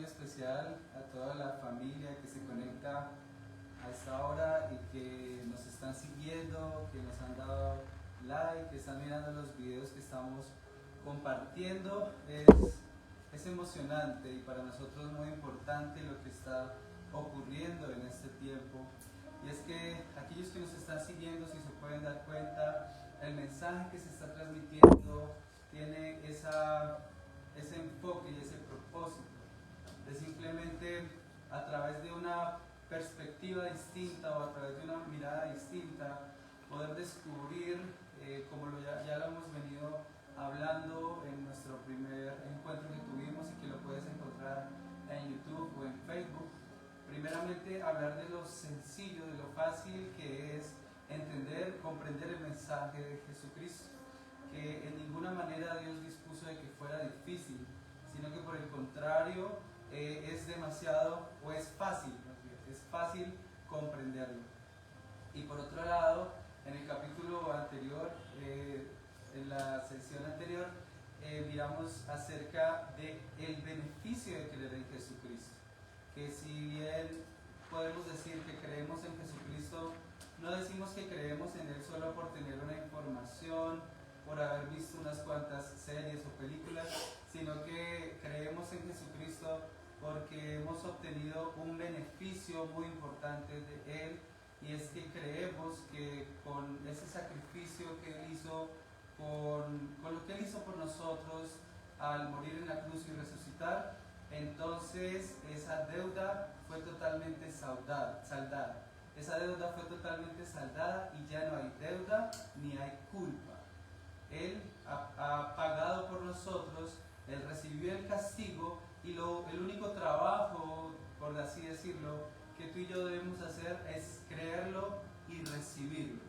muy especial a toda la familia que se conecta a esta hora y que nos están siguiendo, que nos han dado like, que están mirando los videos que estamos compartiendo. Es emocionante y para nosotros muy importante lo que está ocurriendo en este tiempo. Y es que aquellos que nos están siguiendo, si se pueden dar cuenta, el mensaje que se está transmitiendo tiene ese enfoque y ese propósito de simplemente a través de una perspectiva distinta o a través de una mirada distinta poder descubrir, como ya lo hemos venido hablando en nuestro primer encuentro que tuvimos y que lo puedes encontrar en YouTube o en Facebook. Primeramente hablar de lo sencillo, de lo fácil que es entender, comprender el mensaje de Jesucristo, que en ninguna manera Dios dispuso de que fuera difícil, sino que por el contrario es demasiado, o es fácil comprenderlo. Y por otro lado, en el capítulo anterior, en la sesión anterior, miramos acerca del beneficio de creer en Jesucristo, que si bien podemos decir que creemos en Jesucristo, no decimos que creemos en Él solo por tener una información, por haber visto unas cuantas series o películas, sino que creemos en Jesucristo porque hemos obtenido un beneficio muy importante de Él, y es que creemos que con ese sacrificio que Él hizo, con lo que Él hizo por nosotros al morir en la cruz y resucitar, entonces esa deuda fue totalmente saldada. Esa deuda fue totalmente saldada y ya no hay deuda ni hay culpa. Él ha pagado por nosotros, Él recibió el castigo y el único trabajo, por así decirlo, que tú y yo debemos hacer es creerlo y recibirlo.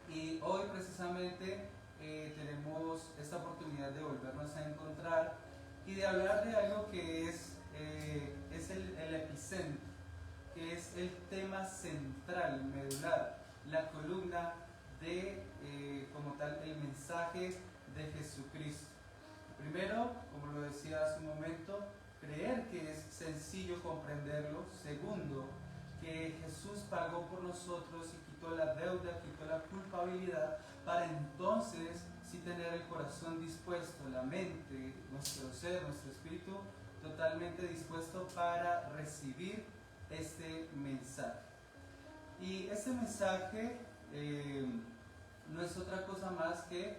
Y hoy precisamente tenemos esta oportunidad de volvernos a encontrar y de hablar de algo que es el epicentro, que es el tema central, medular, la columna de, como tal, el mensaje de Jesucristo. Primero, como lo decía hace un momento, creer que es sencillo comprenderlo. Segundo, que Jesús pagó por nosotros y quitó la deuda, quitó la culpabilidad, para entonces sí tener el corazón dispuesto, la mente, nuestro ser, nuestro espíritu totalmente dispuesto para recibir este mensaje. Y este mensaje no es otra cosa más que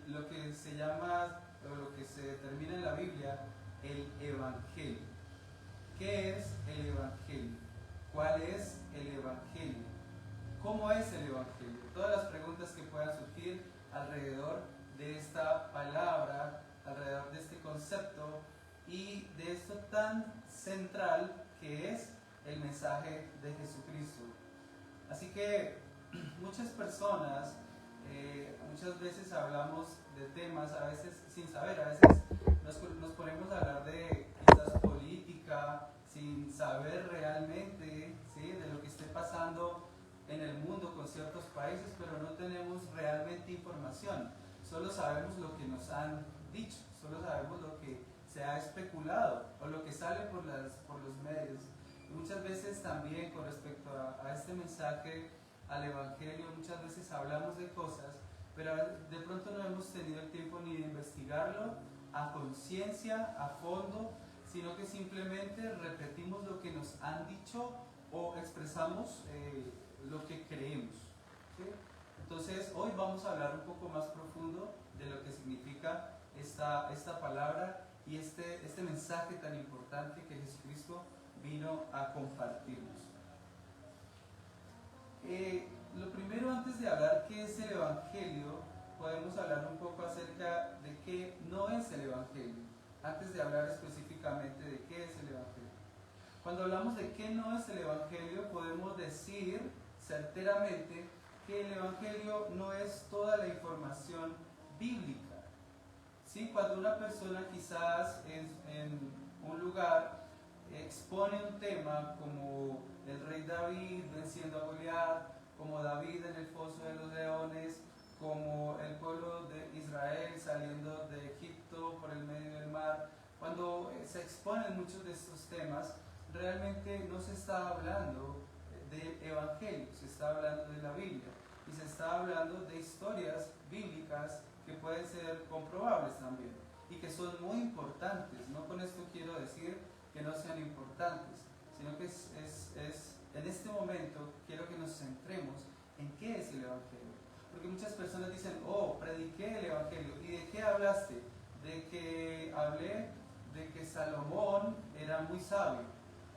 lo que se llama, o lo que se determina en la Biblia, el Evangelio. ¿Qué es el Evangelio? ¿Cuál es el Evangelio? ¿Cómo es el Evangelio? Todas las preguntas que puedan surgir alrededor de esta palabra, alrededor de este concepto y de esto tan central que es el mensaje de Jesucristo. Así que muchas personas, muchas veces hablamos de temas, a veces sin saber, a veces nos ponemos a hablar de quizás política, sin saber realmente, ¿sí?, de lo que esté pasando en el mundo con ciertos países, pero no tenemos realmente información. Solo sabemos lo que nos han dicho, solo sabemos lo que se ha especulado o lo que sale por los medios. Y muchas veces también con respecto a este mensaje, al Evangelio, muchas veces hablamos de cosas, pero de pronto no hemos tenido el tiempo ni de investigarlo a conciencia, a fondo, sino que simplemente repetimos lo que nos han dicho o expresamos lo que creemos, ¿sí? Entonces hoy vamos a hablar un poco más profundo de lo que significa esta palabra y este mensaje tan importante que Jesucristo vino a compartirnos. Lo primero, antes de hablar qué es el Evangelio, podemos hablar un poco acerca de qué no es el Evangelio, antes de hablar específicamente de qué es el Evangelio. Cuando hablamos de qué no es el Evangelio, podemos decir certeramente que el Evangelio no es toda la información bíblica. ¿Sí? Cuando una persona quizás en un lugar expone un tema como el rey David venciendo a Goliat, como David en el foso de los leones, como el pueblo de Israel saliendo de Egipto por el medio del mar, Cuando se exponen muchos de estos temas, realmente no se está hablando del Evangelio, se está hablando de la Biblia y se está hablando de historias bíblicas que pueden ser comprobables también y que son muy importantes. No con esto quiero decir que no sean importantes, sino que en este momento quiero que nos centremos en qué es el Evangelio. Porque muchas personas dicen, oh, prediqué el Evangelio. ¿Y de qué hablaste? De que hablé de que Salomón era muy sabio.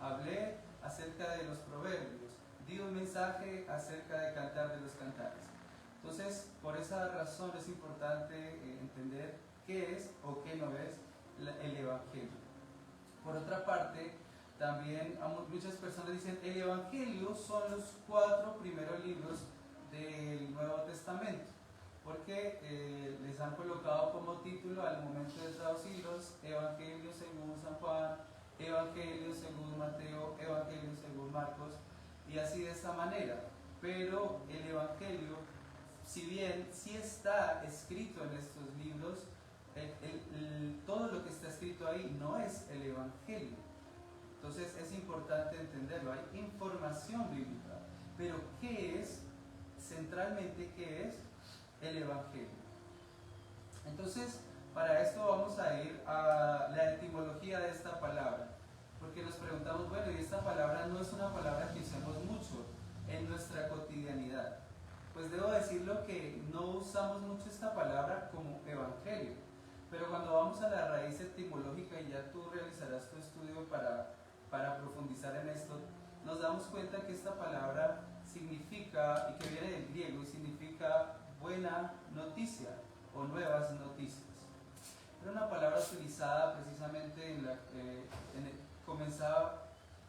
Hablé acerca de los proverbios. Di un mensaje acerca de Cantar de los Cantares. Entonces, por esa razón es importante entender qué es o qué no es el Evangelio. Por otra parte, también muchas personas dicen, el Evangelio son los 4 primeros libros del Nuevo Testamento, porque les han colocado como título al momento de traducirlos, Evangelio según San Juan, Evangelio según Mateo, Evangelio según Marcos, y así de esta manera. Pero el Evangelio, si bien sí está escrito en estos libros, todo lo que está escrito ahí no es el Evangelio. Entonces es importante entenderlo. Hay información bíblica, pero ¿qué es, centralmente, qué es el Evangelio? Entonces, para esto vamos a ir a la etimología de esta palabra, porque nos preguntamos, bueno, y esta palabra no es una palabra que usemos mucho en nuestra cotidianidad. Pues debo decirlo que no usamos mucho esta palabra como Evangelio, pero cuando vamos a la raíz etimológica, y ya tú realizarás tu estudio para profundizar en esto, nos damos cuenta que esta palabra significa, y que viene del griego, y significa buena noticia o nuevas noticias. Era una palabra utilizada precisamente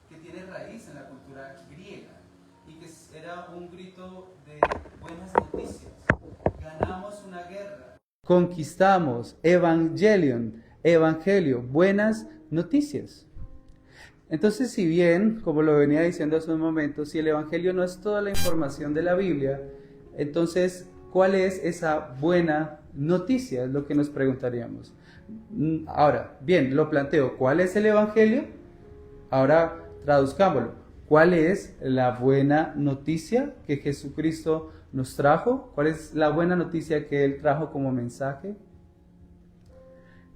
que tiene raíz en la cultura griega, y que era un grito de buenas noticias. Ganamos una guerra. Conquistamos, evangelio, buenas noticias. Entonces, si bien, como lo venía diciendo hace un momento, si el Evangelio no es toda la información de la Biblia, entonces, ¿cuál es esa buena noticia? Es lo que nos preguntaríamos. Ahora, bien, lo planteo. ¿Cuál es el Evangelio? Ahora, traduzcámoslo. ¿Cuál es la buena noticia que Jesucristo nos trajo? ¿Cuál es la buena noticia que Él trajo como mensaje?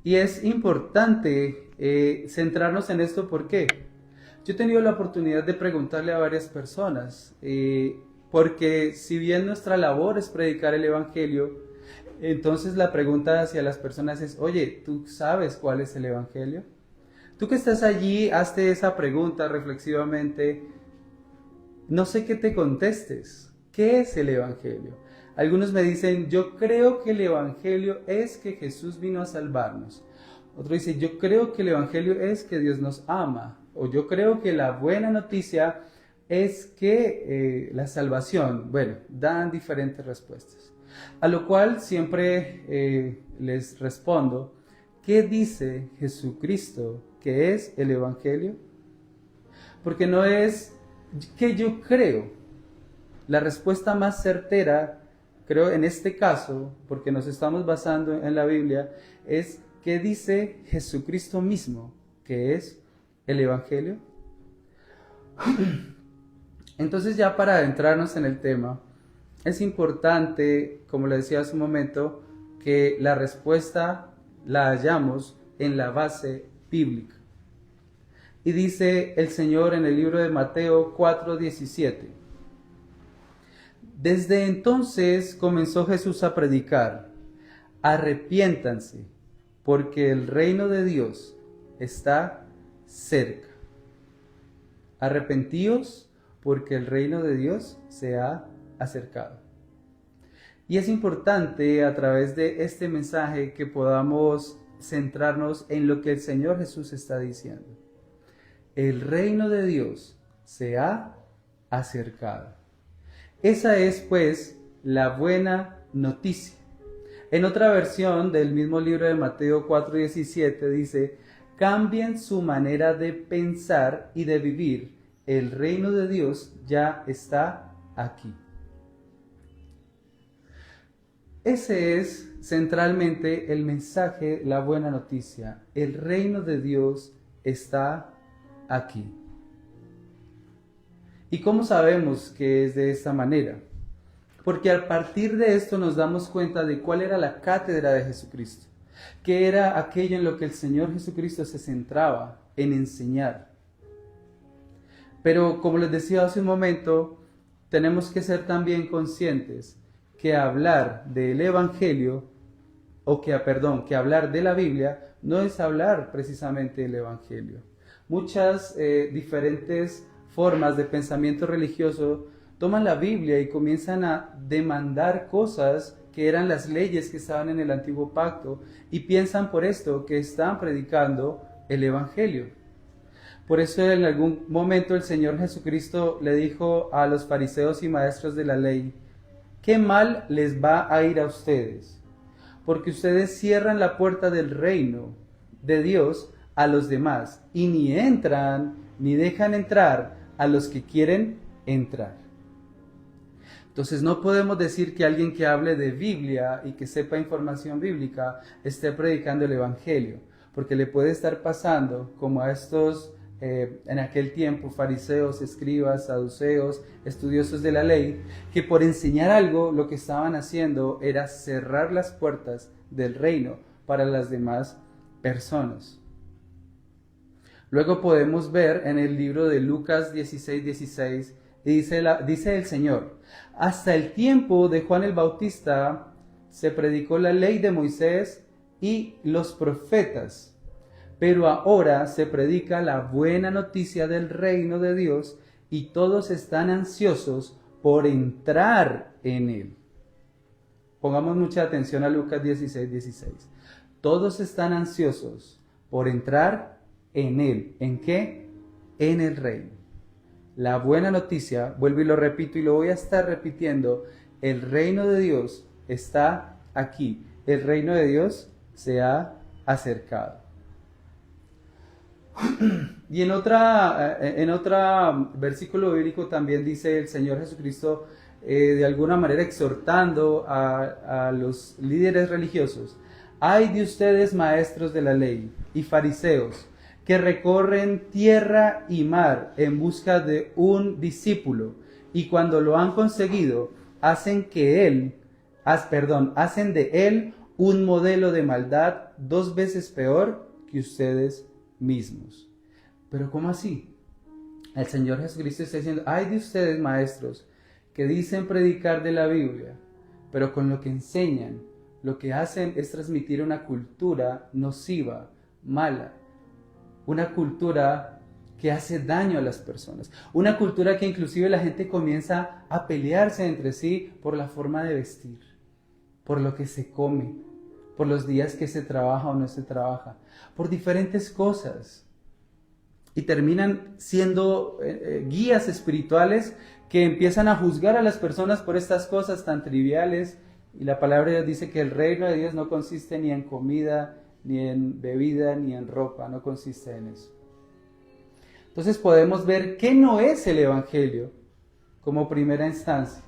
Y es importante centrarnos en esto. ¿Por qué? Yo he tenido la oportunidad de preguntarle a varias personas, porque si bien nuestra labor es predicar el Evangelio, entonces la pregunta hacia las personas es, oye, ¿tú sabes cuál es el Evangelio? Tú que estás allí, hazte esa pregunta reflexivamente. No sé qué te contestes. ¿Qué es el Evangelio? Algunos me dicen, yo creo que el Evangelio es que Jesús vino a salvarnos. Otro dice, yo creo que el Evangelio es que Dios nos ama. O yo creo que la buena noticia es que la salvación. Bueno, dan diferentes respuestas. A lo cual siempre les respondo, ¿qué dice Jesucristo que es el Evangelio? Porque no es que yo creo. La respuesta más certera, creo en este caso, porque nos estamos basando en la Biblia, es ¿qué dice Jesucristo mismo que es el Evangelio? Entonces, ya para adentrarnos en el tema, es importante, como le decía hace un momento, que la respuesta la hallamos en la base bíblica. Y dice el Señor en el libro de Mateo 4:17. Desde entonces comenzó Jesús a predicar, arrepiéntanse, porque el reino de Dios está cerca. Arrepentíos, porque el reino de Dios se ha acercado. Y es importante a través de este mensaje que podamos centrarnos en lo que el Señor Jesús está diciendo. El reino de Dios se ha acercado. Esa es, pues, la buena noticia. En otra versión del mismo libro de Mateo 4:17 dice, cambien su manera de pensar y de vivir. El reino de Dios ya está aquí. Ese es centralmente el mensaje, la buena noticia. El reino de Dios está aquí. ¿Y cómo sabemos que es de esta manera? Porque a partir de esto nos damos cuenta de cuál era la cátedra de Jesucristo, que era aquello en lo que el Señor Jesucristo se centraba en enseñar. Pero como les decía hace un momento, tenemos que ser también conscientes que hablar del Evangelio, que hablar de la Biblia, no es hablar precisamente del Evangelio. Muchas diferentes formas de pensamiento religioso toman la Biblia y comienzan a demandar cosas que eran las leyes que estaban en el antiguo pacto y piensan por esto que están predicando el Evangelio. Por eso en algún momento el Señor Jesucristo le dijo a los fariseos y maestros de la ley: ¿qué mal les va a ir a ustedes? Porque ustedes cierran la puerta del reino de Dios a los demás y ni entran ni dejan entrar a los que quieren entrar. Entonces no podemos decir que alguien que hable de Biblia y que sepa información bíblica esté predicando el Evangelio, porque le puede estar pasando como a estos en aquel tiempo fariseos, escribas, saduceos, estudiosos de la ley, que por enseñar algo lo que estaban haciendo era cerrar las puertas del reino para las demás personas. Luego podemos ver en el libro de Lucas 16:16, dice el Señor: hasta el tiempo de Juan el Bautista se predicó la ley de Moisés y los profetas, pero ahora se predica la buena noticia del reino de Dios y todos están ansiosos por entrar en él. Pongamos mucha atención a Lucas 16:16. Todos están ansiosos por entrar en él. ¿En qué? En el reino. La buena noticia, vuelvo y lo repito y lo voy a estar repitiendo, el reino de Dios está aquí. El reino de Dios se ha acercado. Y en otro versículo bíblico también dice el Señor Jesucristo, de alguna manera exhortando a los líderes religiosos: ay de ustedes, maestros de la ley y fariseos, que recorren tierra y mar en busca de un discípulo, y cuando lo han conseguido, hacen de él un modelo de maldad 2 veces peor que ustedes mismos. Pero ¿cómo así? El Señor Jesucristo está diciendo: ay de ustedes, maestros, que dicen predicar de la Biblia, pero con lo que enseñan, lo que hacen es transmitir una cultura nociva, mala, una cultura que hace daño a las personas, una cultura que inclusive la gente comienza a pelearse entre sí por la forma de vestir, por lo que se come, por los días que se trabaja o no se trabaja, por diferentes cosas. Y terminan siendo guías espirituales que empiezan a juzgar a las personas por estas cosas tan triviales. Y la palabra de Dios dice que el reino de Dios no consiste ni en comida, ni en bebida, ni en ropa, no consiste en eso. Entonces podemos ver qué no es el Evangelio como primera instancia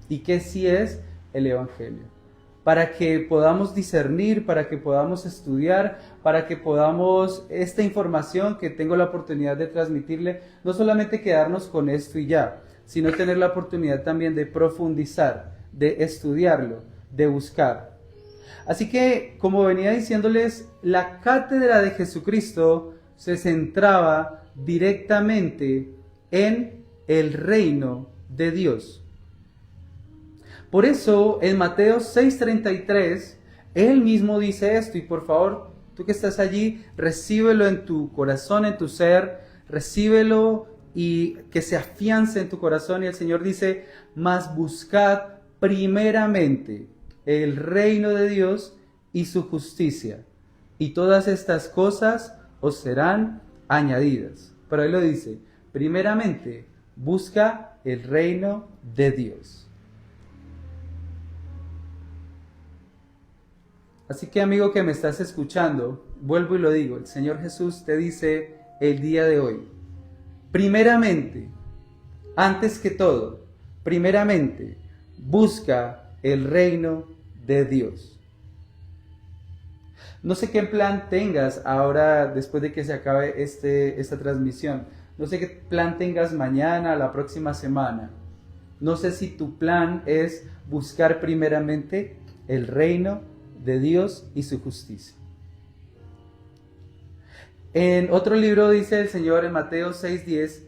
y qué sí es el Evangelio, para que podamos discernir, para que podamos estudiar, para que podamos, esta información que tengo la oportunidad de transmitirle, no solamente quedarnos con esto y ya, sino tener la oportunidad también de profundizar, de estudiarlo, de buscar. Así que, como venía diciéndoles, la cátedra de Jesucristo se centraba directamente en el reino de Dios. Por eso, en Mateo 6:33, Él mismo dice esto, y por favor, tú que estás allí, recíbelo en tu corazón, en tu ser, recíbelo y que se afiance en tu corazón. Y el Señor dice: mas buscad primeramente el reino de Dios y su justicia, y todas estas cosas os serán añadidas. Pero Él lo dice: primeramente, busca el reino de Dios. Así que, amigo que me estás escuchando, vuelvo y lo digo, el Señor Jesús te dice el día de hoy: primeramente, antes que todo, primeramente, busca el reino de Dios. No sé qué plan tengas ahora después de que se acabe esta transmisión. No sé qué plan tengas mañana, la próxima semana. No sé si tu plan es buscar primeramente el reino de Dios y su justicia. En otro libro dice el Señor en Mateo 6:10,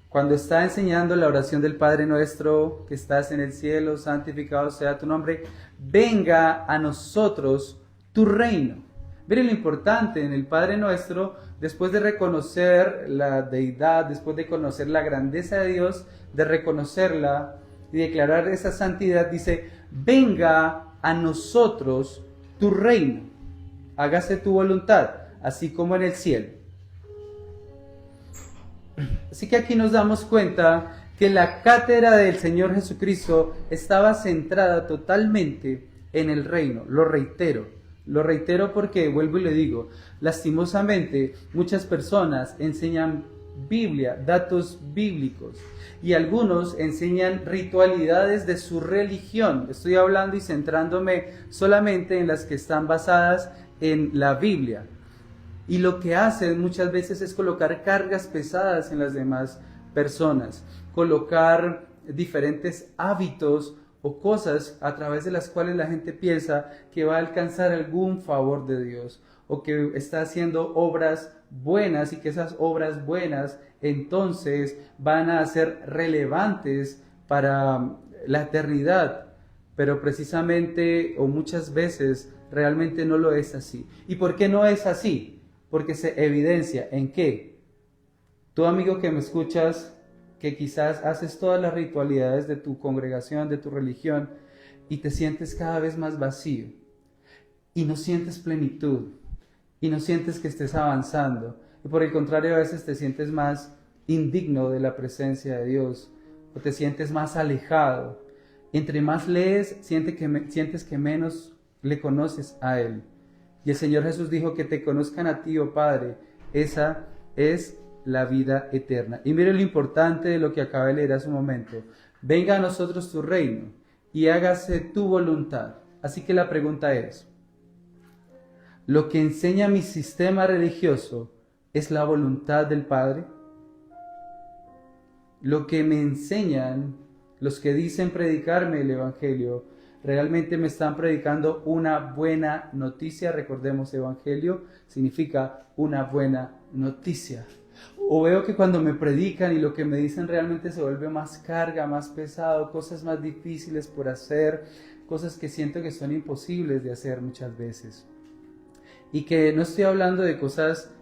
cuando está enseñando la oración del Padre nuestro que estás en el cielo, santificado sea tu nombre, venga a nosotros tu reino. Miren lo importante en el Padre nuestro, después de reconocer la deidad, después de conocer la grandeza de Dios, de reconocerla y declarar esa santidad, dice, venga a nosotros tu reino, hágase tu voluntad, así como en el cielo. Así que aquí nos damos cuenta que la cátedra del Señor Jesucristo estaba centrada totalmente en el reino. Lo reitero porque, vuelvo y le digo, lastimosamente muchas personas enseñan Biblia, datos bíblicos, y algunos enseñan ritualidades de su religión. Estoy hablando y centrándome solamente en las que están basadas en la Biblia. Y lo que hacen muchas veces es colocar cargas pesadas en las demás personas, colocar diferentes hábitos o cosas a través de las cuales la gente piensa que va a alcanzar algún favor de Dios o que está haciendo obras buenas y que esas obras buenas entonces van a ser relevantes para la eternidad. Pero precisamente o muchas veces realmente no lo es así. ¿Y por qué no es así? Porque se evidencia en que tú, amigo que me escuchas, que quizás haces todas las ritualidades de tu congregación, de tu religión, y te sientes cada vez más vacío, y no sientes plenitud, y no sientes que estés avanzando, y por el contrario a veces te sientes más indigno de la presencia de Dios, o te sientes más alejado. Entre más lees, sientes que menos le conoces a Él. Y el Señor Jesús dijo que te conozcan a ti, oh Padre, esa es la vida eterna. Y mire lo importante de lo que acabé de leer hace un momento. Venga a nosotros tu reino y hágase tu voluntad. Así que la pregunta es, ¿lo que enseña mi sistema religioso es la voluntad del Padre? Lo que me enseñan los que dicen predicarme el Evangelio, realmente me están predicando una buena noticia. Recordemos, evangelio significa una buena noticia. O veo que cuando me predican y lo que me dicen realmente se vuelve más carga, más pesado, cosas más difíciles por hacer, cosas que siento que son imposibles de hacer muchas veces. Y que no estoy hablando de cosas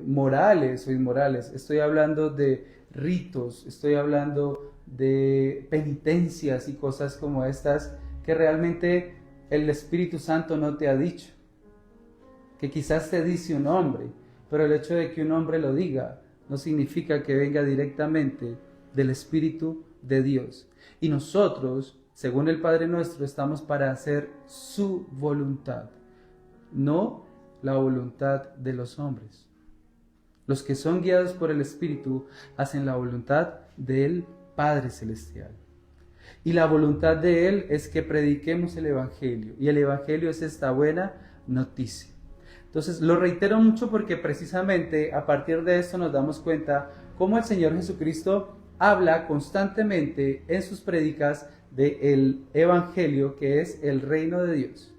morales o inmorales, estoy hablando de ritos, estoy hablando de penitencias y cosas como estas que realmente el Espíritu Santo no te ha dicho, que quizás te dice un hombre, pero el hecho de que un hombre lo diga no significa que venga directamente del Espíritu de Dios. Y nosotros, según el Padre nuestro, estamos para hacer su voluntad, no la voluntad de los hombres. Los que son guiados por el Espíritu hacen la voluntad del Padre Celestial. Y la voluntad de Él es que prediquemos el Evangelio. Y el Evangelio es esta buena noticia. Entonces lo reitero mucho porque precisamente a partir de esto nos damos cuenta cómo el Señor Jesucristo habla constantemente en sus prédicas del Evangelio, que es el reino de Dios.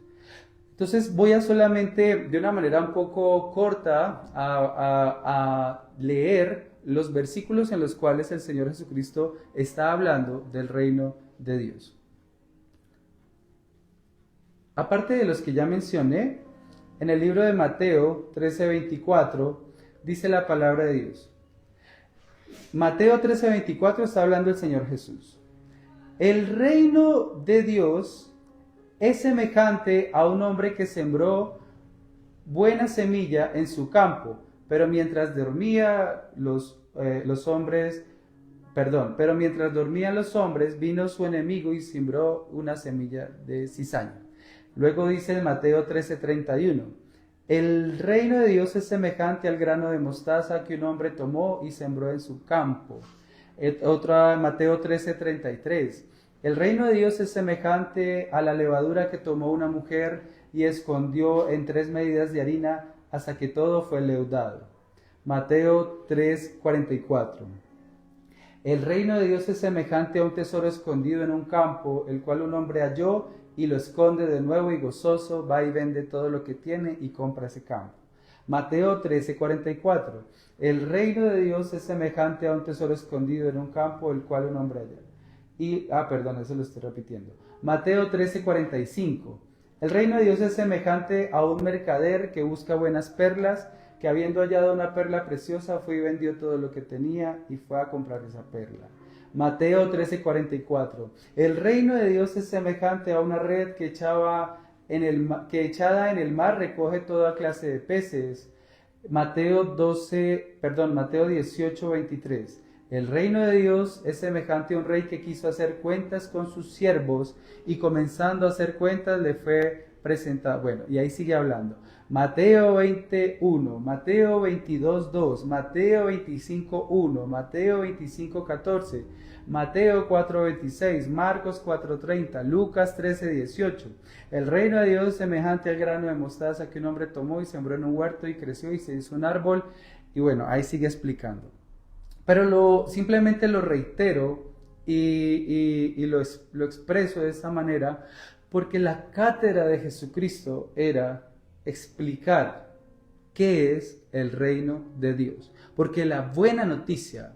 Entonces voy a solamente de una manera un poco corta a leer los versículos en los cuales el Señor Jesucristo está hablando del reino de Dios. Aparte de los que ya mencioné, en el libro de Mateo 13:24 dice la palabra de Dios. Mateo 13:24 está hablando el Señor Jesús. El reino de Dios es semejante a un hombre que sembró buena semilla en su campo, pero mientras dormían los hombres, vino su enemigo y sembró una semilla de cizaña. Luego dice en Mateo 13:31, el reino de Dios es semejante al grano de mostaza que un hombre tomó y sembró en su campo. Otra, Mateo 13:33, el reino de Dios es semejante a la levadura que tomó una mujer y escondió en 3 medidas de harina hasta que todo fue leudado. Mateo 3:44. El reino de Dios es semejante a un tesoro escondido en un campo, el cual un hombre halló y lo esconde de nuevo y gozoso va y vende todo lo que tiene y compra ese campo. Mateo 13:44. El reino de Dios es semejante a un tesoro escondido en un campo, el cual un hombre halló. Eso lo estoy repitiendo. Mateo 13:45. El reino de Dios es semejante a un mercader que busca buenas perlas, que habiendo hallado una perla preciosa fue y vendió todo lo que tenía y fue a comprar esa perla. Mateo 13:44. El reino de Dios es semejante a una red que echada en el mar recoge toda clase de peces. Mateo 18:23. El reino de Dios es semejante a un rey que quiso hacer cuentas con sus siervos y comenzando a hacer cuentas le fue presentado. Bueno, y ahí sigue hablando. Mateo 21, Mateo 22:2, Mateo 25:1, Mateo 25:14, Mateo 4:26, Marcos 4:30, Lucas 13:18. El reino de Dios es semejante al grano de mostaza que un hombre tomó y sembró en un huerto y creció y se hizo un árbol. Y bueno, ahí sigue explicando. Pero simplemente lo reitero y lo expreso de esta manera porque la cátedra de Jesucristo era explicar qué es el reino de Dios. Porque la buena noticia,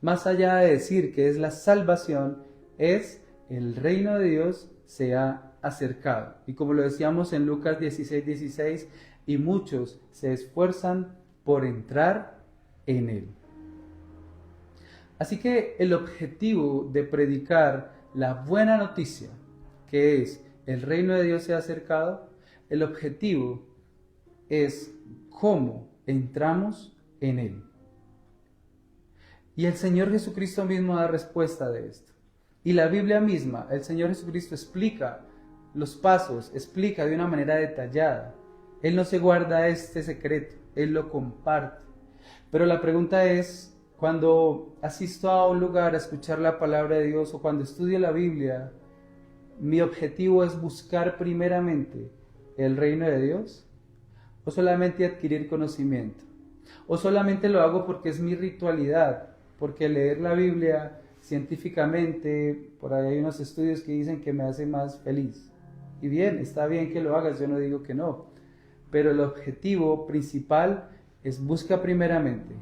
más allá de decir que es la salvación, es el reino de Dios se ha acercado. Y como lo decíamos en Lucas 16:16, y muchos se esfuerzan por entrar en él. Así que el objetivo de predicar la buena noticia, que es el reino de Dios se ha acercado, el objetivo es cómo entramos en él. Y el Señor Jesucristo mismo da respuesta de esto. Y la Biblia misma, el Señor Jesucristo explica los pasos, explica de una manera detallada. Él no se guarda este secreto, Él lo comparte. Pero la pregunta es, cuando asisto a un lugar a escuchar la palabra de Dios o cuando estudio la Biblia, ¿mi objetivo es buscar primeramente el reino de Dios? ¿O solamente adquirir conocimiento? ¿O solamente lo hago porque es mi ritualidad? Porque leer la Biblia científicamente, por ahí hay unos estudios que dicen que me hace más feliz. Y bien, está bien que lo hagas, yo no digo que no. Pero el objetivo principal es busca primeramente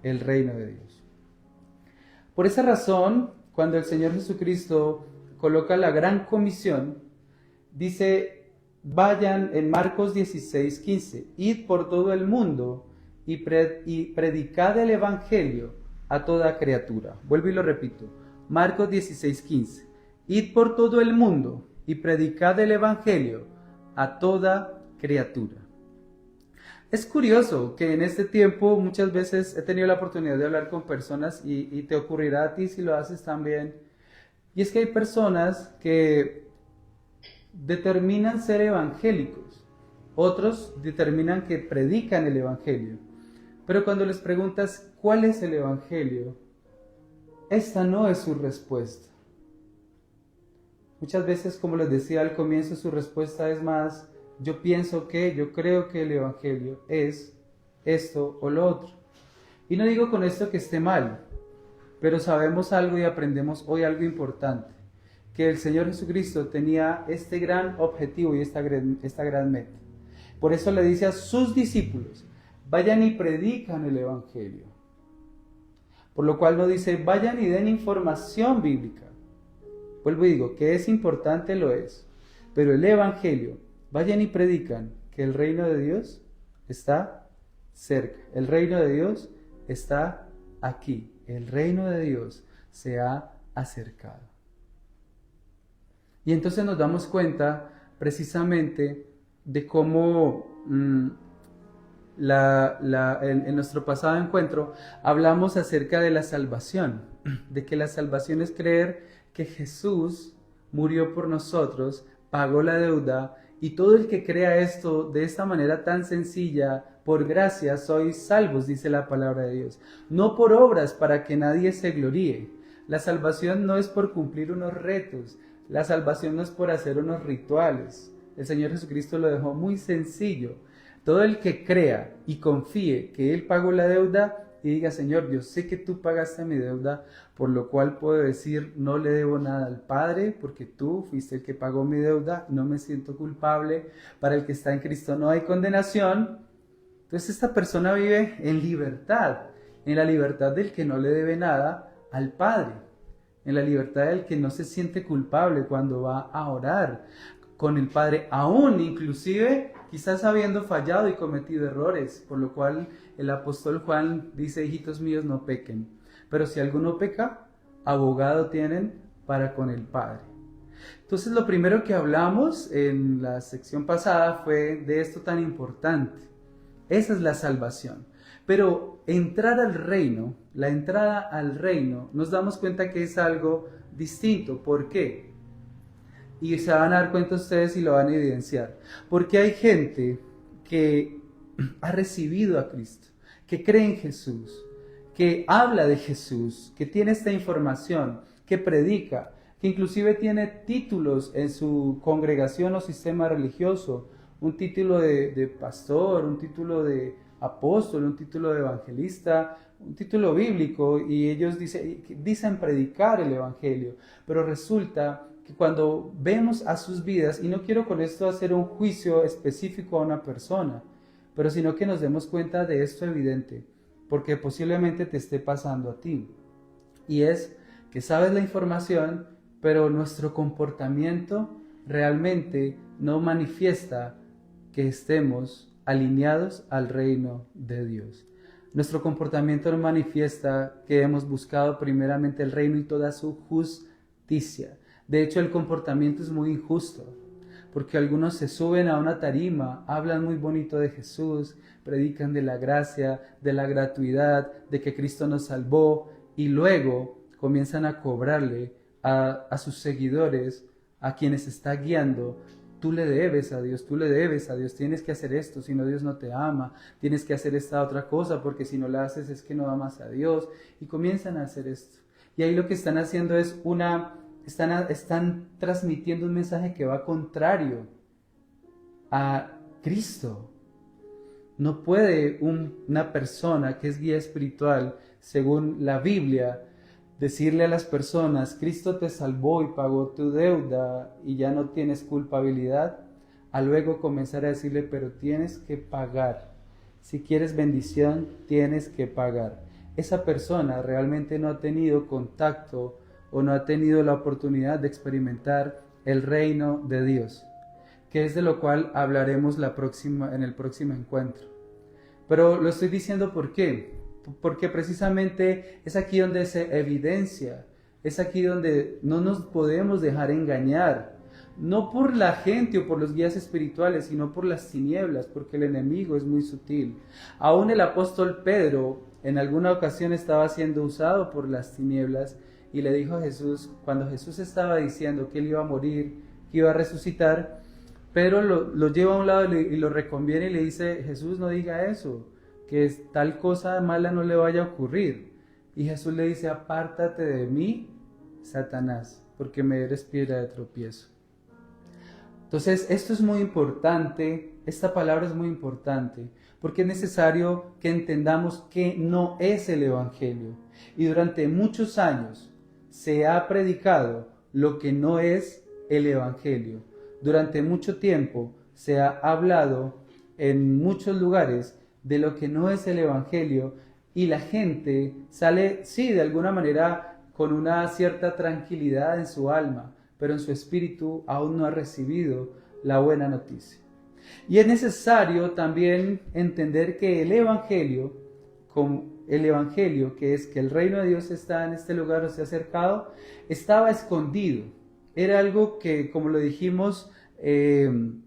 el reino de Dios. Por esa razón, cuando el Señor Jesucristo coloca la gran comisión, dice, vayan en Marcos 16:15, id por todo el mundo y predicad el evangelio a toda criatura. Vuelvo y lo repito, Marcos 16:15, id por todo el mundo y predicad el evangelio a toda criatura. Es curioso que en este tiempo muchas veces he tenido la oportunidad de hablar con personas y te ocurrirá a ti si lo haces también. Y es que hay personas que determinan ser evangélicos, otros determinan que predican el evangelio. Pero cuando les preguntas cuál es el evangelio, esta no es su respuesta. Muchas veces, como les decía al comienzo, su respuesta es más, yo creo que el evangelio es esto o lo otro. Y no digo con esto que esté mal, pero sabemos algo y aprendemos hoy algo importante, que el Señor Jesucristo tenía este gran objetivo y esta gran meta. Por eso le dice a sus discípulos, vayan y predican el evangelio. Por lo cual no dice, vayan y den información bíblica. Vuelvo y digo, que es importante, lo es, pero el evangelio, vayan y predican que el reino de Dios está cerca. El reino de Dios está aquí. El reino de Dios se ha acercado. Y entonces nos damos cuenta precisamente de cómo en nuestro pasado encuentro hablamos acerca de la salvación, de que la salvación es creer que Jesús murió por nosotros, pagó la deuda, y todo el que crea esto de esta manera tan sencilla, por gracia sois salvos, dice la palabra de Dios. No por obras para que nadie se gloríe. La salvación no es por cumplir unos retos. La salvación no es por hacer unos rituales. el Señor Jesucristo lo dejó muy sencillo. Todo el que crea y confíe que Él pagó la deuda y diga, Señor, yo sé que tú pagaste mi deuda, por lo cual puedo decir, no le debo nada al Padre, porque tú fuiste el que pagó mi deuda, no me siento culpable. Para el que está en Cristo no hay condenación. Entonces esta persona vive en la libertad del que no le debe nada al Padre, en la libertad del que no se siente culpable cuando va a orar con el Padre, aún inclusive quizás habiendo fallado y cometido errores, por lo cual el apóstol Juan dice, hijitos míos, no pequen, pero si alguno peca, abogado tienen para con el Padre. Entonces lo primero que hablamos en la sección pasada fue de esto tan importante. Esa es la salvación. Pero entrar al reino, la entrada al reino, nos damos cuenta que es algo distinto. ¿Por qué? Y se van a dar cuenta ustedes y lo van a evidenciar. Porque hay gente que ha recibido a Cristo, que cree en Jesús, que habla de Jesús, que tiene esta información, que predica, que inclusive tiene títulos en su congregación o sistema religioso, un título de pastor, un título de apóstol, un título de evangelista, un título bíblico, y ellos dicen predicar el evangelio, pero resulta que cuando vemos a sus vidas, y no quiero con esto hacer un juicio específico a una persona, pero sino que nos demos cuenta de esto evidente, porque posiblemente te esté pasando a ti, y es que sabes la información, pero nuestro comportamiento realmente no manifiesta que estemos alineados al reino de Dios. Nuestro comportamiento no manifiesta que hemos buscado primeramente el reino y toda su justicia. De hecho, el comportamiento es muy injusto, porque algunos se suben a una tarima, hablan muy bonito de Jesús, predican de la gracia, de la gratuidad, de que Cristo nos salvó, y luego comienzan a cobrarle a sus seguidores, a quienes está guiando. Tú le debes a Dios, tienes que hacer esto, si no Dios no te ama, tienes que hacer esta otra cosa, porque si no la haces es que no amas a Dios, y comienzan a hacer esto. Y ahí lo que están haciendo es están transmitiendo un mensaje que va contrario a Cristo. No puede una persona que es guía espiritual, según la Biblia, decirle a las personas, Cristo te salvó y pagó tu deuda y ya no tienes culpabilidad, a luego comenzar a decirle, pero tienes que pagar. Si quieres bendición, tienes que pagar. Esa persona realmente no ha tenido contacto o no ha tenido la oportunidad de experimentar el reino de Dios, que es de lo cual hablaremos en el próximo encuentro. Pero lo estoy diciendo ¿por qué? Porque precisamente es aquí donde se evidencia, es aquí donde no nos podemos dejar engañar, no por la gente o por los guías espirituales, sino por las tinieblas, porque el enemigo es muy sutil. Aún el apóstol Pedro en alguna ocasión estaba siendo usado por las tinieblas y le dijo a Jesús, cuando Jesús estaba diciendo que él iba a morir, que iba a resucitar, Pedro lo lleva a un lado y lo reconviene y le dice, Jesús, no diga eso, que tal cosa mala no le vaya a ocurrir. Y Jesús le dice, apártate de mí, Satanás, porque me eres piedra de tropiezo. Entonces, esto es muy importante, esta palabra es muy importante, porque es necesario que entendamos que no es el Evangelio. Y durante muchos años se ha predicado lo que no es el Evangelio. Durante mucho tiempo se ha hablado en muchos lugares de lo que no es el Evangelio, y la gente sale, sí, de alguna manera con una cierta tranquilidad en su alma, pero en su espíritu aún no ha recibido la buena noticia. Y es necesario también entender que el Evangelio, que es que el reino de Dios está en este lugar o se ha acercado, estaba escondido. Era algo que, como lo dijimos en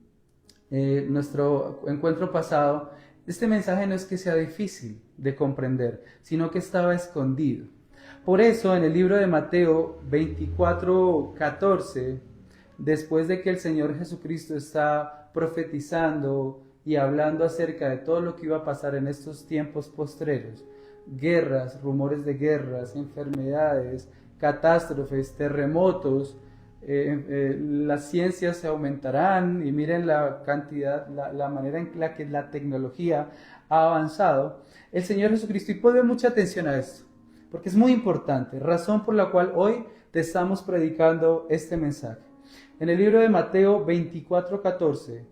nuestro encuentro pasado, este mensaje no es que sea difícil de comprender, sino que estaba escondido. Por eso en el libro de Mateo 24:14, después de que el Señor Jesucristo está profetizando y hablando acerca de todo lo que iba a pasar en estos tiempos postreros, guerras, rumores de guerras, enfermedades, catástrofes, terremotos, las ciencias se aumentarán y miren la cantidad, la manera en la que la tecnología ha avanzado. El Señor Jesucristo, y ponle mucha atención a esto, porque es muy importante, razón por la cual hoy te estamos predicando este mensaje. En el libro de Mateo 24:14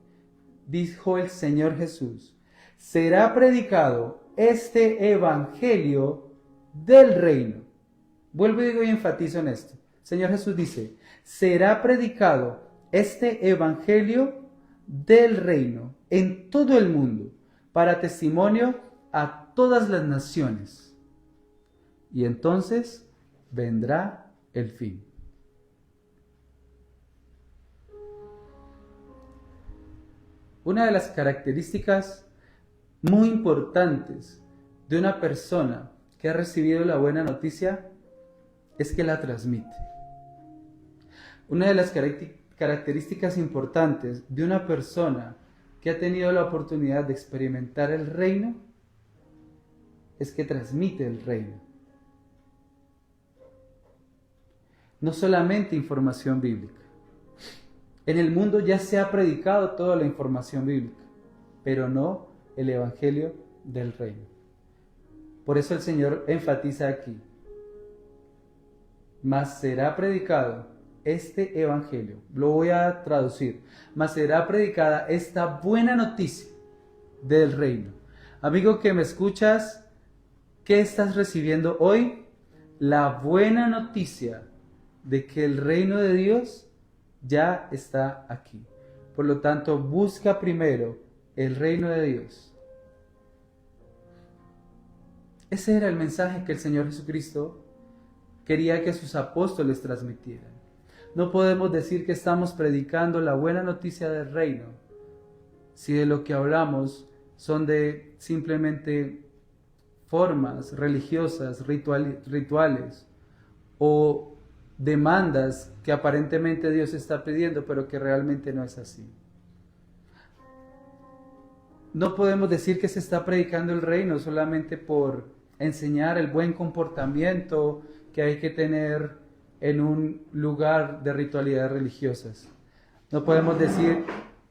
dijo el Señor Jesús: será predicado este evangelio del reino. Vuelvo y digo y enfatizo en esto. El Señor Jesús dice: será predicado este evangelio del reino en todo el mundo para testimonio a todas las naciones. Y entonces vendrá el fin. Una de las características muy importantes de una persona que ha recibido la buena noticia es que la transmite. Una de las características importantes de una persona que ha tenido la oportunidad de experimentar el reino es que transmite el reino. No solamente información bíblica. En el mundo ya se ha predicado toda la información bíblica, pero no el evangelio del reino. Por eso el Señor enfatiza aquí: mas será predicado este evangelio. Lo voy a traducir: mas será predicada esta buena noticia del reino. Amigo que me escuchas, ¿qué estás recibiendo hoy? La buena noticia de que el reino de Dios ya está aquí. Por lo tanto, busca primero el reino de Dios. Ese era el mensaje que el Señor Jesucristo quería que sus apóstoles transmitieran. No podemos decir que estamos predicando la buena noticia del reino si de lo que hablamos son de simplemente formas religiosas, rituales o demandas que aparentemente Dios está pidiendo, pero que realmente no es así. No podemos decir que se está predicando el reino solamente por enseñar el buen comportamiento que hay que tener en un lugar de ritualidades religiosas. No podemos decir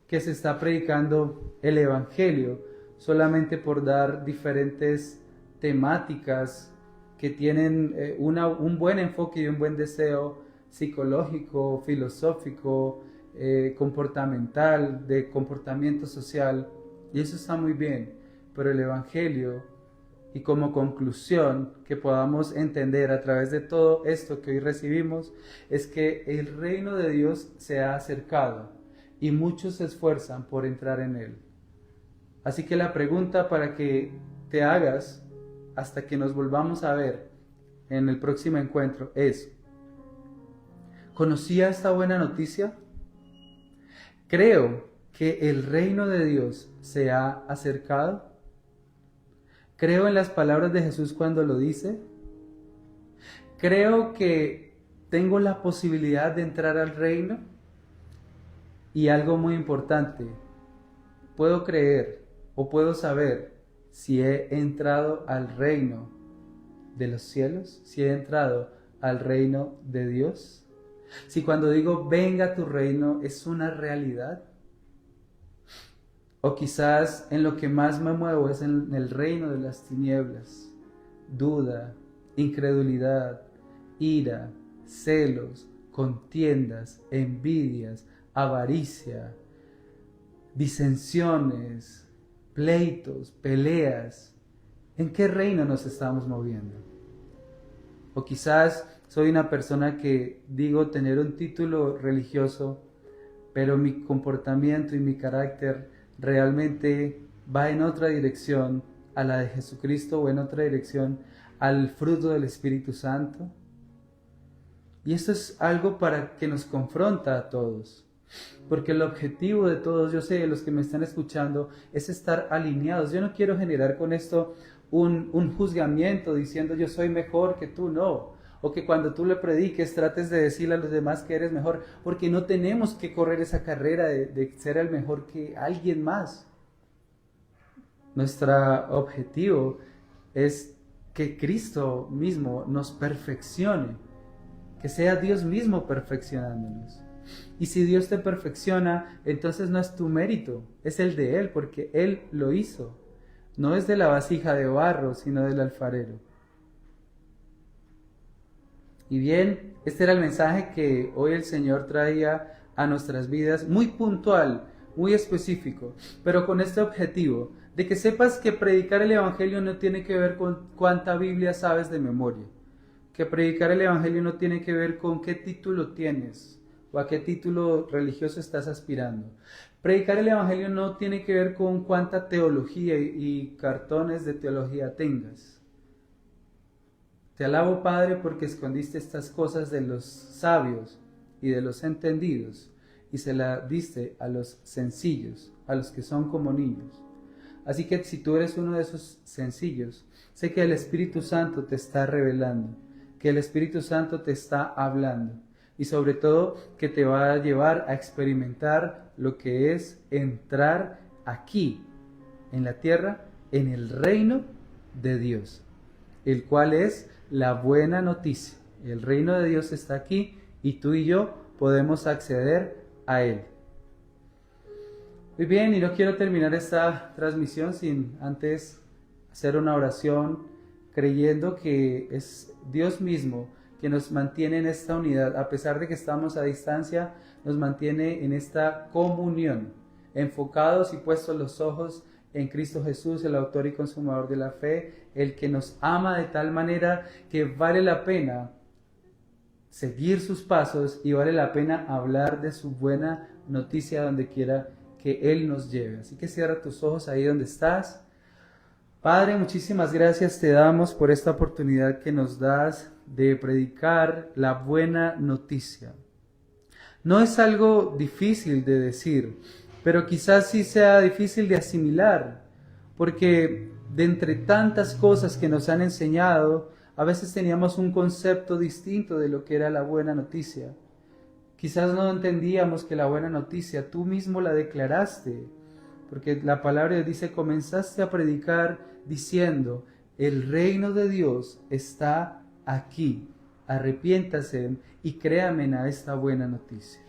que se está predicando el evangelio solamente por dar diferentes temáticas que tienen un buen enfoque y un buen deseo psicológico, filosófico, comportamental, de comportamiento social, y eso está muy bien, pero el evangelio, y como conclusión que podamos entender a través de todo esto que hoy recibimos, es que el reino de Dios se ha acercado y muchos se esfuerzan por entrar en él. Así que la pregunta para que te hagas hasta que nos volvamos a ver en el próximo encuentro es: ¿conocía esta buena noticia? ¿Creo que el reino de Dios se ha acercado? ¿Creo en las palabras de Jesús cuando lo dice? ¿Creo que tengo la posibilidad de entrar al reino? Y algo muy importante, ¿puedo creer o puedo saber si he entrado al reino de los cielos? ¿Si he entrado al reino de Dios? Si cuando digo venga tu reino es una realidad. O quizás en lo que más me muevo es en el reino de las tinieblas. Duda, incredulidad, ira, celos, contiendas, envidias, avaricia, disensiones, pleitos, peleas. ¿En qué reino nos estamos moviendo? O quizás soy una persona que digo tener un título religioso, pero mi comportamiento y mi carácter realmente va en otra dirección a la de Jesucristo, o en otra dirección al fruto del Espíritu Santo. Y esto es algo para que nos confronta a todos, porque el objetivo de todos, yo sé, de los que me están escuchando, es estar alineados. Yo no quiero generar con esto un juzgamiento diciendo yo soy mejor que tú, no. O que cuando tú le prediques trates de decirle a los demás que eres mejor, porque no tenemos que correr esa carrera de ser el mejor que alguien más. Nuestro objetivo es que Cristo mismo nos perfeccione, que sea Dios mismo perfeccionándonos. Y si Dios te perfecciona, entonces no es tu mérito, es el de Él, porque Él lo hizo. No es de la vasija de barro, sino del alfarero. Y bien, este era el mensaje que hoy el Señor traía a nuestras vidas, muy puntual, muy específico, pero con este objetivo, de que sepas que predicar el Evangelio no tiene que ver con cuánta Biblia sabes de memoria, que predicar el Evangelio no tiene que ver con qué título tienes o a qué título religioso estás aspirando. Predicar el Evangelio no tiene que ver con cuánta teología y cartones de teología tengas. Te alabo, Padre, porque escondiste estas cosas de los sabios y de los entendidos y se las diste a los sencillos, a los que son como niños. Así que si tú eres uno de esos sencillos, sé que el Espíritu Santo te está revelando, que el Espíritu Santo te está hablando y sobre todo que te va a llevar a experimentar lo que es entrar aquí en la tierra, en el reino de Dios, el cual es la buena noticia. El reino de Dios está aquí y tú y yo podemos acceder a Él. Muy bien, y no quiero terminar esta transmisión sin antes hacer una oración creyendo que es Dios mismo que nos mantiene en esta unidad, a pesar de que estamos a distancia, nos mantiene en esta comunión, enfocados y puestos los ojos en Cristo Jesús, el autor y consumador de la fe, el que nos ama de tal manera que vale la pena seguir sus pasos y vale la pena hablar de su buena noticia donde quiera que Él nos lleve. Así que cierra tus ojos ahí donde estás. Padre, muchísimas gracias te damos por esta oportunidad que nos das de predicar la buena noticia. No es algo difícil de decir, pero quizás sí sea difícil de asimilar, porque de entre tantas cosas que nos han enseñado, a veces teníamos un concepto distinto de lo que era la buena noticia. Quizás no entendíamos que la buena noticia tú mismo la declaraste, porque la palabra de Dios dice, comenzaste a predicar diciendo, el reino de Dios está aquí, arrepiéntase y créanme a esta buena noticia.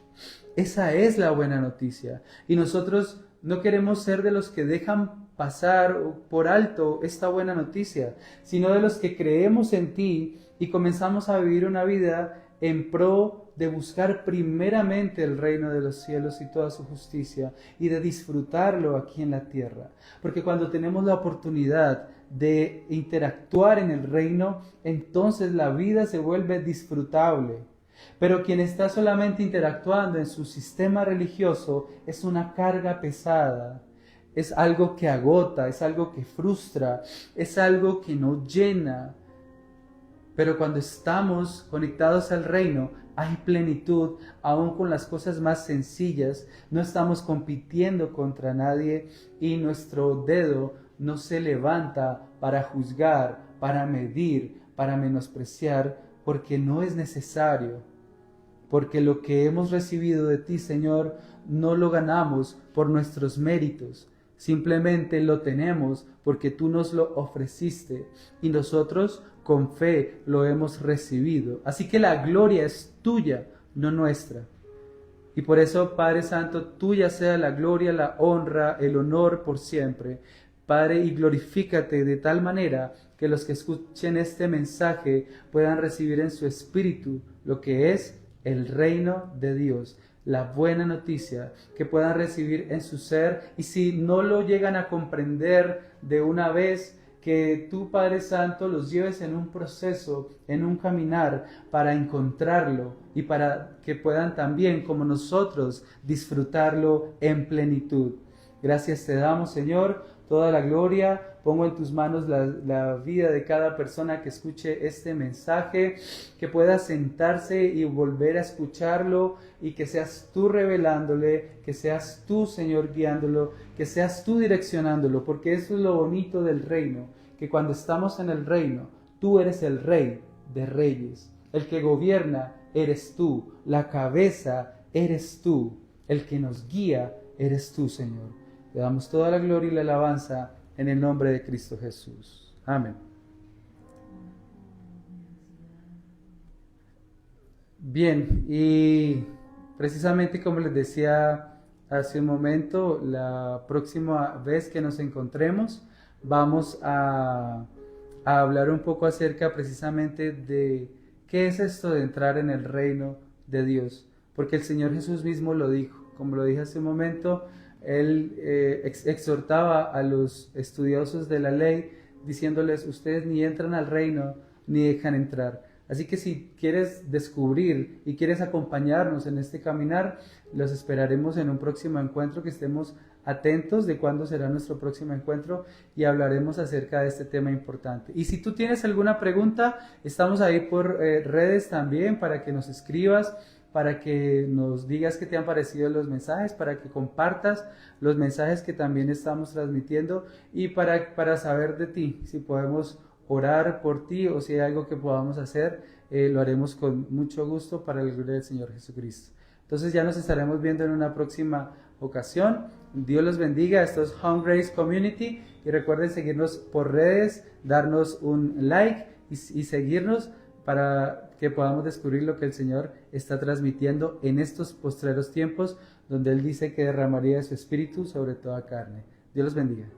Esa es la buena noticia y nosotros no queremos ser de los que dejan pasar por alto esta buena noticia, sino de los que creemos en ti y comenzamos a vivir una vida en pro de buscar primeramente el reino de los cielos y toda su justicia y de disfrutarlo aquí en la tierra. Porque cuando tenemos la oportunidad de interactuar en el reino, entonces la vida se vuelve disfrutable. Pero quien está solamente interactuando en su sistema religioso es una carga pesada. Es algo que agota, es algo que frustra, es algo que no llena. Pero cuando estamos conectados al reino, hay plenitud, aún con las cosas más sencillas. No estamos compitiendo contra nadie y nuestro dedo no se levanta para juzgar, para medir, para menospreciar, porque no es necesario. Porque lo que hemos recibido de ti, Señor, no lo ganamos por nuestros méritos. Simplemente lo tenemos porque tú nos lo ofreciste y nosotros con fe lo hemos recibido. Así que la gloria es tuya, no nuestra. Y por eso, Padre Santo, tuya sea la gloria, la honra, el honor por siempre. Padre, y glorifícate de tal manera que los que escuchen este mensaje puedan recibir en su espíritu lo que es el reino de Dios, la buena noticia, que puedan recibir en su ser, y si no lo llegan a comprender de una vez, que tú, Padre Santo, los lleves en un proceso, en un caminar, para encontrarlo y para que puedan también, como nosotros, disfrutarlo en plenitud. Gracias te damos, Señor, toda la gloria. Pongo en tus manos la vida de cada persona que escuche este mensaje, que pueda sentarse y volver a escucharlo y que seas tú revelándole, que seas tú, Señor, guiándolo, que seas tú direccionándolo, porque eso es lo bonito del reino, que cuando estamos en el reino, tú eres el Rey de Reyes, el que gobierna eres tú, la cabeza eres tú, el que nos guía eres tú, Señor. Te damos toda la gloria y la alabanza en el nombre de Cristo Jesús. Amén. Bien, y precisamente como les decía hace un momento, la próxima vez que nos encontremos vamos a hablar un poco acerca precisamente de qué es esto de entrar en el reino de Dios, porque el Señor Jesús mismo lo dijo, como lo dije hace un momento, Él exhortaba a los estudiosos de la ley diciéndoles, ustedes ni entran al reino ni dejan entrar. Así que si quieres descubrir y quieres acompañarnos en este caminar, los esperaremos en un próximo encuentro, que estemos atentos de cuándo será nuestro próximo encuentro y hablaremos acerca de este tema importante. Y si tú tienes alguna pregunta, estamos ahí por redes también para que nos escribas, para que nos digas qué te han parecido los mensajes, para que compartas los mensajes que también estamos transmitiendo y para saber de ti, si podemos orar por ti o si hay algo que podamos hacer, lo haremos con mucho gusto para el gloria del Señor Jesucristo. Entonces ya nos estaremos viendo en una próxima ocasión. Dios los bendiga. Esto es Home Grace Community y recuerden seguirnos por redes, darnos un like y seguirnos para que podamos descubrir lo que el Señor está transmitiendo en estos postreros tiempos donde Él dice que derramaría de su Espíritu sobre toda carne. Dios los bendiga.